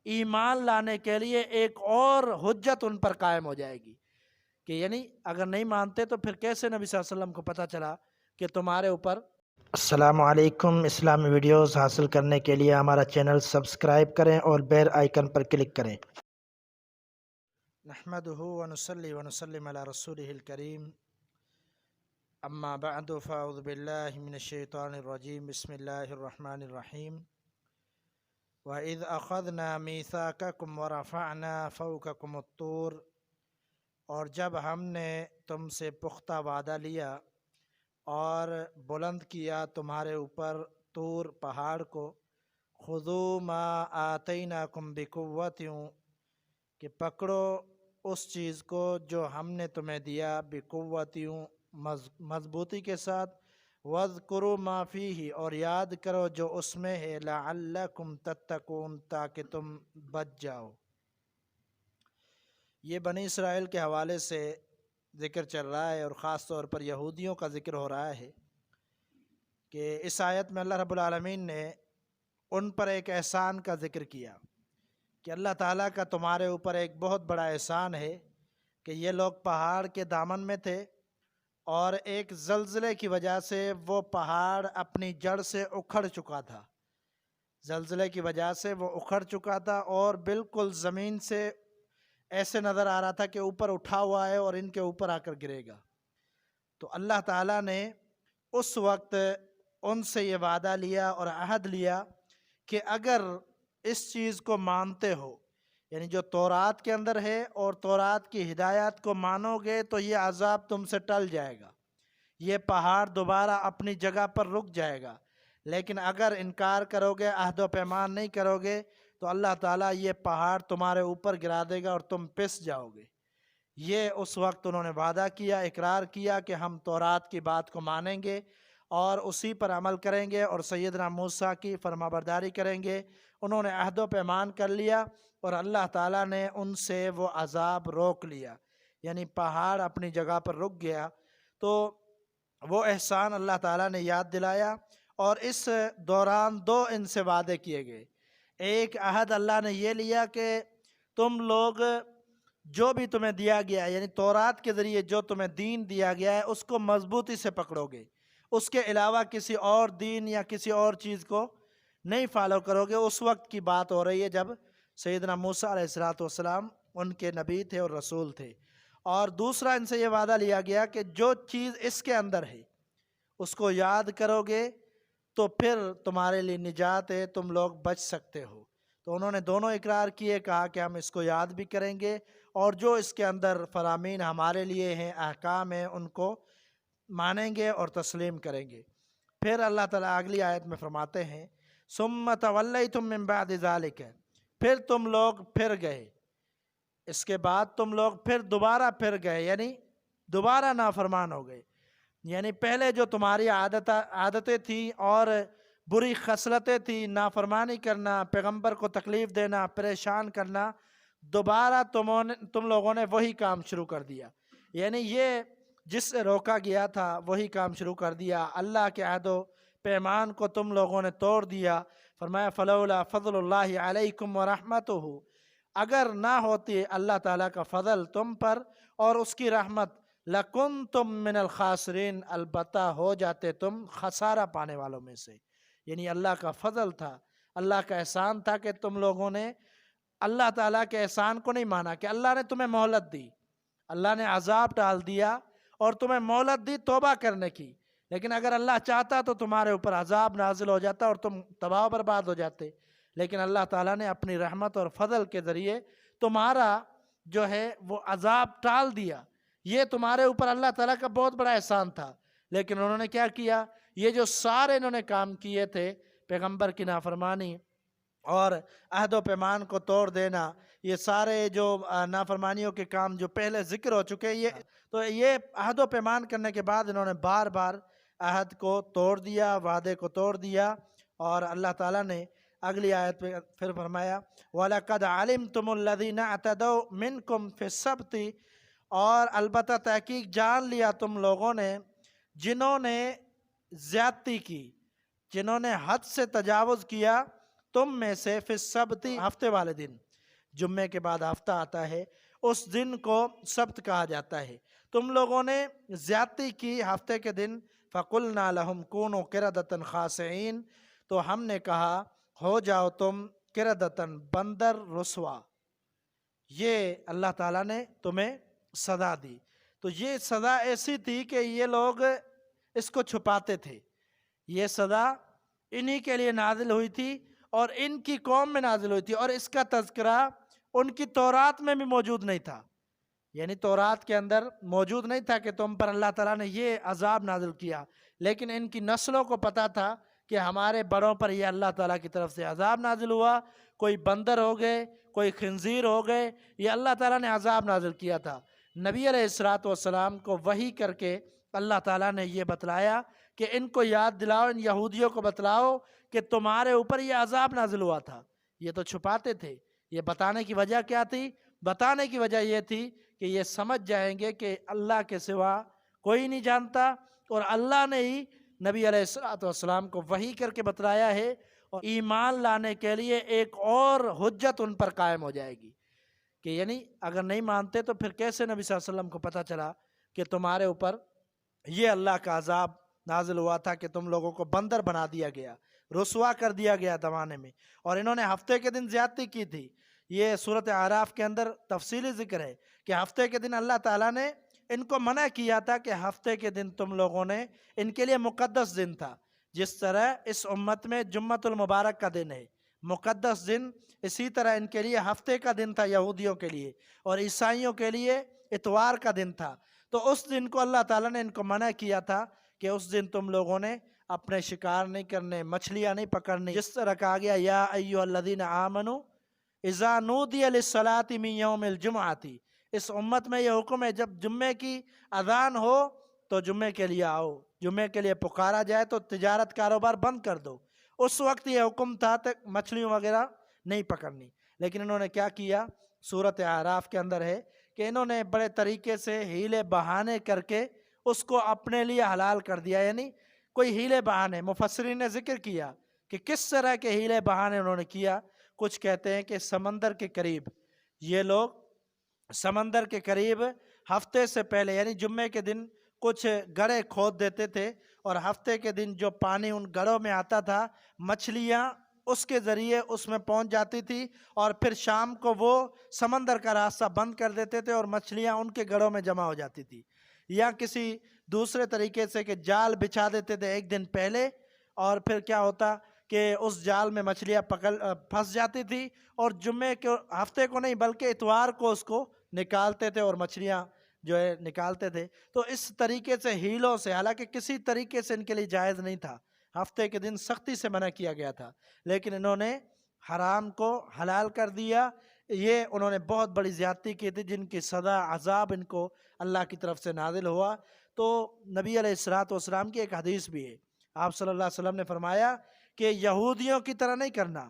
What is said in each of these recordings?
ایمان لانے کے لیے ایک اور حجت ان پر قائم ہو جائے گی کہ یعنی اگر نہیں مانتے تو پھر کیسے نبی صلی اللہ علیہ وسلم کو پتہ چلا کہ تمہارے اوپر۔ السلام علیکم، اسلامی ویڈیوز حاصل کرنے کے لیے ہمارا چینل سبسکرائب کریں اور بیل آئیکن پر کلک کریں۔ نحمدہ ونصلی ونسلم علی رسولہ الکریم، اما بعد فاعوذ باللہ من الشیطان الرجیم، بسم اللہ الرحمن الرحیم۔ وَإِذْ أَخَذْنَا مِيثَاقَكُمْ وَرَفَعْنَا فَوْقَكُمُ الطُّورَ، اور جب ہم نے تم سے پختہ وعدہ لیا اور بلند کیا تمہارے اوپر طور پہاڑ کو، خُذُوا مَا آتَيْنَاكُمْ بِقُوَّةٍ، کہ پکڑو اس چیز کو جو ہم نے تمہیں دیا، بِقُوَّةٍ مضبوطی کے ساتھ، وَاذْكُرُوا مَا فِيهِ، اور یاد کرو جو اس میں ہے، لَعَلَّكُمْ تَتَّقُونَ، تاکہ تم بچ جاؤ۔ یہ بنی اسرائیل کے حوالے سے ذکر چل رہا ہے، اور خاص طور پر یہودیوں کا ذکر ہو رہا ہے کہ اس آیت میں اللہ رب العالمین نے ان پر ایک احسان کا ذکر کیا کہ اللہ تعالیٰ کا تمہارے اوپر ایک بہت بڑا احسان ہے کہ یہ لوگ پہاڑ کے دامن میں تھے، اور ایک زلزلے کی وجہ سے وہ پہاڑ اپنی جڑ سے اکھڑ چکا تھا۔ زلزلے کی وجہ سے وہ اکھڑ چکا تھا اور بالکل زمین سے ایسے نظر آ رہا تھا کہ اوپر اٹھا ہوا ہے اور ان کے اوپر آ کر گرے گا۔ تو اللہ تعالیٰ نے اس وقت ان سے یہ وعدہ لیا اور عہد لیا کہ اگر اس چیز کو مانتے ہو، یعنی جو تورات کے اندر ہے اور تورات کی ہدایات کو مانو گے تو یہ عذاب تم سے ٹل جائے گا، یہ پہاڑ دوبارہ اپنی جگہ پر رک جائے گا۔ لیکن اگر انکار کرو گے، عہد و پیمان نہیں کرو گے، تو اللہ تعالیٰ یہ پہاڑ تمہارے اوپر گرا دے گا اور تم پس جاؤ گے۔ یہ اس وقت انہوں نے وعدہ کیا، اقرار کیا کہ ہم تورات کی بات کو مانیں گے اور اسی پر عمل کریں گے اور سیدنا موسیٰ کی فرمانبرداری کریں گے۔ انہوں نے عہد و پیمان کر لیا اور اللہ تعالیٰ نے ان سے وہ عذاب روک لیا، یعنی پہاڑ اپنی جگہ پر رک گیا۔ تو وہ احسان اللہ تعالیٰ نے یاد دلایا، اور اس دوران دو ان سے وعدے کیے گئے۔ ایک عہد اللہ نے یہ لیا کہ تم لوگ جو بھی تمہیں دیا گیا، یعنی تورات کے ذریعے جو تمہیں دین دیا گیا ہے، اس کو مضبوطی سے پکڑو گے، اس کے علاوہ کسی اور دین یا کسی اور چیز کو نہیں فالو کرو گے۔ اس وقت کی بات ہو رہی ہے جب سیدنا موسیٰ علیہ السلام ان کے نبی تھے اور رسول تھے۔ اور دوسرا ان سے یہ وعدہ لیا گیا کہ جو چیز اس کے اندر ہے اس کو یاد کرو گے تو پھر تمہارے لیے نجات ہے، تم لوگ بچ سکتے ہو۔ تو انہوں نے دونوں اقرار کیے، کہا کہ ہم اس کو یاد بھی کریں گے اور جو اس کے اندر فرامین ہمارے لیے ہیں، احکام ہیں، ان کو مانیں گے اور تسلیم کریں گے۔ پھر اللہ تعالیٰ اگلی آیت میں فرماتے ہیں، ثُمَّ تَوَلَّيْتُم مِّن بَعْدِ ذَلِكَ، پھر تم لوگ پھر گئے، اس کے بعد تم لوگ پھر دوبارہ پھر گئے، یعنی دوبارہ نافرمان ہو گئے۔ یعنی پہلے جو تمہاری عادتیں تھیں اور بری خصلتیں تھیں، نافرمانی کرنا، پیغمبر کو تکلیف دینا، پریشان کرنا، دوبارہ تم لوگوں نے وہی کام شروع کر دیا۔ یعنی یہ جس سے روکا گیا تھا وہی کام شروع کر دیا۔ اللہ کے عہد و پیمان کو تم لوگوں نے توڑ دیا۔ فرمایا فلولا فضل اللہ علیکم ورحمتہ، اگر نہ ہوتی اللہ تعالیٰ کا فضل تم پر اور اس کی رحمت، لکنتم من الخاسرین، البتہ ہو جاتے تم خسارہ پانے والوں میں سے۔ یعنی اللہ کا فضل تھا، اللہ کا احسان تھا کہ تم لوگوں نے اللہ تعالیٰ کے احسان کو نہیں مانا، کہ اللہ نے تمہیں مہلت دی، اللہ نے عذاب ٹال دیا اور تمہیں مہلت دی توبہ کرنے کی، لیکن اگر اللہ چاہتا تو تمہارے اوپر عذاب نازل ہو جاتا اور تم تباہ و برباد ہو جاتے۔ لیکن اللہ تعالیٰ نے اپنی رحمت اور فضل کے ذریعے تمہارا جو ہے وہ عذاب ٹال دیا۔ یہ تمہارے اوپر اللہ تعالیٰ کا بہت بڑا احسان تھا۔ لیکن انہوں نے کیا کیا؟ یہ جو سارے انہوں نے کام کیے تھے، پیغمبر کی نافرمانی اور عہد و پیمان کو توڑ دینا، یہ سارے جو نافرمانیوں کے کام جو پہلے ذکر ہو چکے، یہ عہد و پیمان کرنے کے بعد انہوں نے بار بار عہد کو توڑ دیا، وعدے کو توڑ دیا۔ اور اللہ تعالیٰ نے اگلی آیت پہ پھر فرمایا وَلَقَدْ عَلِمْتُمُ الَّذِينَ اعْتَدَوْا مِنْكُمْ فِي السَّبْتِ، اور البتہ تحقیق جان لیا تم لوگوں نے جنہوں نے زیادتی کی، جنہوں نے حد سے تجاوز کیا تم میں سے فی السبت، ہفتے والے دن، جمعے کے بعد ہفتہ آتا ہے، اس دن کو سبت کہا جاتا ہے، تم لوگوں نے زیادتی کی ہفتے کے دن، فَقُلْنَا لَهُمْ كُونُوا قِرَدَةً خَاسِعِينَ، تو ہم نے کہا ہو جاؤ تم قردتاً، بندر رسوا۔ یہ اللہ تعالیٰ نے تمہیں سزا دی، تو یہ سزا ایسی تھی کہ یہ لوگ اس کو چھپاتے تھے، یہ سزا انہی کے لیے نازل ہوئی تھی اور ان کی قوم میں نازل ہوئی تھی، اور اس کا تذکرہ ان کی تورات میں بھی موجود نہیں تھا، یعنی تورات کے اندر موجود نہیں تھا کہ تم پر اللہ تعالیٰ نے یہ عذاب نازل کیا، لیکن ان کی نسلوں کو پتا تھا کہ ہمارے بڑوں پر یہ اللہ تعالیٰ کی طرف سے عذاب نازل ہوا، کوئی بندر ہو گئے، کوئی خنزیر ہو گئے، یہ اللہ تعالیٰ نے عذاب نازل کیا تھا۔ نبی علیہ السلام کو وحی کر کے اللہ تعالیٰ نے یہ بتلایا کہ ان کو یاد دلاؤ، ان یہودیوں کو بتلاؤ کہ تمہارے اوپر یہ عذاب نازل ہوا تھا۔ یہ تو چھپاتے تھے، یہ بتانے کی وجہ کیا تھی؟ بتانے کی وجہ یہ تھی کہ یہ سمجھ جائیں گے کہ اللہ کے سوا کوئی نہیں جانتا، اور اللہ نے ہی نبی علیہ السلام کو وحی کر کے بتلایا ہے، اور ایمان لانے کے لیے ایک اور حجت ان پر قائم ہو جائے گی کہ یعنی اگر نہیں مانتے تو پھر کیسے نبی صلی اللہ علیہ وسلم کو پتہ چلا کہ تمہارے اوپر یہ اللہ کا عذاب نازل ہوا تھا کہ تم لوگوں کو بندر بنا دیا گیا، رسوا کر دیا گیا زمانے میں، اور انہوں نے ہفتے کے دن زیادتی کی تھی۔ یہ سورۃ اعراف کے اندر تفصیلی ذکر ہے کہ ہفتے کے دن اللہ تعالیٰ نے ان کو منع کیا تھا کہ ہفتے کے دن تم لوگوں نے، ان کے لیے مقدس دن تھا، جس طرح اس امت میں جمعۃ المبارک کا دن ہے مقدس دن، اسی طرح ان کے لیے ہفتے کا دن تھا یہودیوں کے لیے، اور عیسائیوں کے لیے اتوار کا دن تھا۔ تو اس دن کو اللہ تعالیٰ نے ان کو منع کیا تھا کہ اس دن تم لوگوں نے اپنے شکار نہیں کرنے، مچھلیاں نہیں پکڑنی، جس طرح کہا گیا یا ایھا الذین آمنوا اذا نودی للصلاۃ من یوم الجمعۃ، اس امت میں یہ حکم ہے جب جمعے کی اذان ہو تو جمعے کے لیے آؤ، جمعے کے لیے پکارا جائے تو تجارت کاروبار بند کر دو۔ اس وقت یہ حکم تھا تک مچھلیوں وغیرہ نہیں پکڑنی، لیکن انہوں نے کیا کیا؟ سورۃ اعراف کے اندر ہے کہ انہوں نے بڑے طریقے سے ہیلے بہانے کر کے اس کو اپنے لیے حلال کر دیا، یعنی کوئی ہیلے بہانے، مفسرین نے ذکر کیا کہ کس طرح کے ہیلے بہانے انہوں نے کیا۔ کچھ کہتے ہیں کہ سمندر کے قریب، یہ لوگ سمندر کے قریب ہفتے سے پہلے یعنی جمعے کے دن کچھ گڑھے کھود دیتے تھے، اور ہفتے کے دن جو پانی ان گڑھوں میں آتا تھا، مچھلیاں اس کے ذریعے اس میں پہنچ جاتی تھی، اور پھر شام کو وہ سمندر کا راستہ بند کر دیتے تھے اور مچھلیاں ان کے گڑھوں میں جمع ہو جاتی تھی، یا کسی دوسرے طریقے سے کہ جال بچھا دیتے تھے ایک دن پہلے، اور پھر کیا ہوتا کہ اس جال میں مچھلیاں پھنس جاتی تھی، اور جمعے کے ہفتے کو نہیں بلکہ اتوار کو اس کو نکالتے تھے اور مچھلیاں جو ہے نکالتے تھے۔ تو اس طریقے سے ہیلوں سے، حالانکہ کسی طریقے سے ان کے لیے جائز نہیں تھا، ہفتے کے دن سختی سے منع کیا گیا تھا، لیکن انہوں نے حرام کو حلال کر دیا۔ یہ انہوں نے بہت بڑی زیادتی کی تھی جن کی سزا، عذاب ان کو اللہ کی طرف سے نازل ہوا۔ تو نبی علیہ السلام کی ایک حدیث بھی ہے، آپ صلی اللہ علیہ وسلم نے فرمایا کہ یہودیوں کی طرح نہیں کرنا،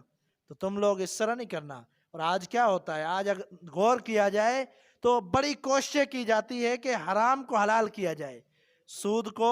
تو تم لوگ اس طرح نہیں کرنا۔ اور آج کیا ہوتا ہے؟ آج اگر غور کیا جائے تو بڑی کوششیں کی جاتی ہے کہ حرام کو حلال کیا جائے، سود کو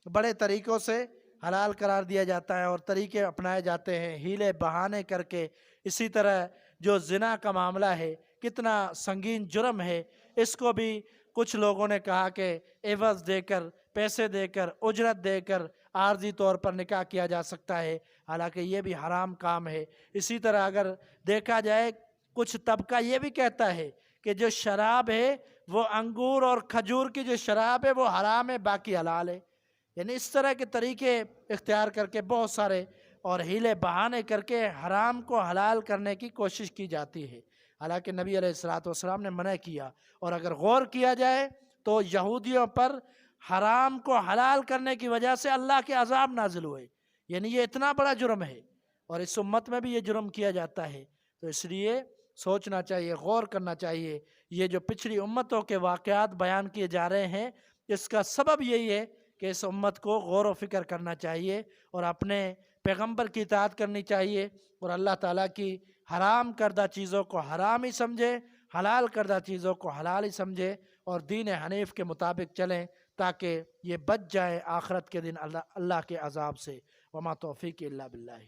بڑے طریقوں سے حلال قرار دیا جاتا ہے اور طریقے اپنائے جاتے ہیں ہیلے بہانے کر کے۔ اسی طرح جو زنا کا معاملہ ہے، کتنا سنگین جرم ہے، اس کو بھی کچھ لوگوں نے کہا کہ عوض دے کر، پیسے دے کر، اجرت دے کر عارضی طور پر نکاح کیا جا سکتا ہے، حالانکہ یہ بھی حرام کام ہے۔ اسی طرح اگر دیکھا جائے کچھ طبقہ یہ بھی کہتا ہے کہ جو شراب ہے وہ انگور اور کھجور کی جو شراب ہے وہ حرام ہے، باقی حلال ہے، یعنی اس طرح کے طریقے اختیار کر کے بہت سارے اور ہیلے بہانے کر کے حرام کو حلال کرنے کی کوشش کی جاتی ہے، حالانکہ نبی علیہ السلام نے منع کیا۔ اور اگر غور کیا جائے تو یہودیوں پر حرام کو حلال کرنے کی وجہ سے اللہ کے عذاب نازل ہوئے، یعنی یہ اتنا بڑا جرم ہے، اور اس امت میں بھی یہ جرم کیا جاتا ہے۔ تو اس لیے سوچنا چاہیے، غور کرنا چاہیے۔ یہ جو پچھلی امتوں کے واقعات بیان کیے جا رہے ہیں، اس کا سبب یہی ہے کہ اس امت کو غور و فکر کرنا چاہیے اور اپنے پیغمبر کی اطاعت کرنی چاہیے، اور اللہ تعالیٰ کی حرام کردہ چیزوں کو حرام ہی سمجھے، حلال کردہ چیزوں کو حلال ہی سمجھے، اور دین حنیف کے مطابق چلیں تاکہ یہ بچ جائے آخرت کے دن اللہ کے عذاب سے۔ وما توفیق الا باللہ۔